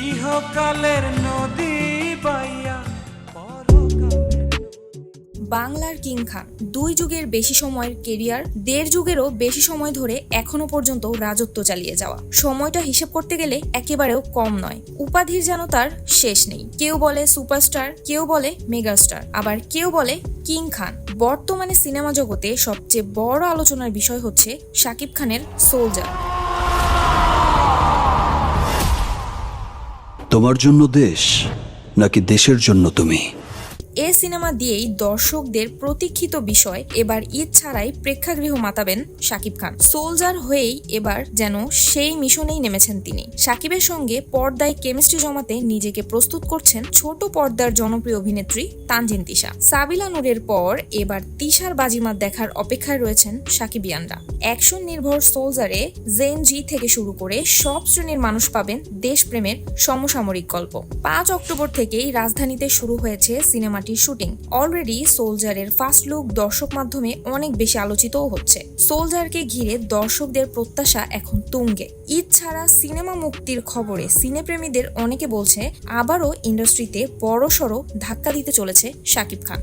ইহকালের নদী বাইয়া বাংলার কিং খান 2 যুগের বেশি সময়ের কেরিয়ার, 1.5 যুগেরও বেশি সময় ধরে এখনো পর্যন্ত রাজত্ব চালিয়ে যাওয়া। সময়টা হিসেব করতে গেলে একেবারেও কম নয়। উপাধির যেন তার শেষ নেই। কেউ বলে সুপারস্টার, কেউ বলে মেগাস্টার, আবার কেউ বলে কিং খান। বর্তমানে সিনেমা জগতে সবচেয়ে বড় আলোচনার বিষয় হচ্ছে শাকিব খানের সোলজার। তোমার জন্য দেশ নাকি দেশের জন্য তুমি? এ সিনেমা দিয়েই দর্শকদের প্রতীক্ষিত বিষয়, এবার ঈদ ছাড়াই প্রেক্ষাগৃহ মাতাবেন শাকিব খান। সোলজার হয়েই এবার যেন সেই মিশনেই নেমেছেন তিনি। শাকিবের সঙ্গে পর্দায় কেমিস্ট্রি জমাতে নিজেকে প্রস্তুত করছেন ছোট পর্দার জনপ্রিয় অভিনেত্রী তানজিন তিশা। সাবিলা নূরের পর এবার তিশার বাজিমাত দেখার অপেক্ষায় রয়েছেন শাকিবিয়ানরা। অ্যাকশন নির্ভর সোলজারে জেন জি থেকে শুরু করে সব শ্রেণীর মানুষ পাবেন দেশপ্রেমের সমসাময়িক গল্প। 5 অক্টোবর থেকেই রাজধানীতে শুরু হয়েছে সিনেমা শুটিং। অলরেডি সোলজারের ফার্স্ট লুক দর্শক মাধ্যমে অনেক বেশি আলোচিতও হচ্ছে। সোলজারকে ঘিরে দর্শকদের প্রত্যাশা এখন তুঙ্গে। ঈদ ছাড়া সিনেমা মুক্তির খবরে সিনেপ্রেমীদের অনেকে বলছে আবারও ইন্ডাস্ট্রিতে বড়সড় ধাক্কা দিতে চলেছে শাকিব খান।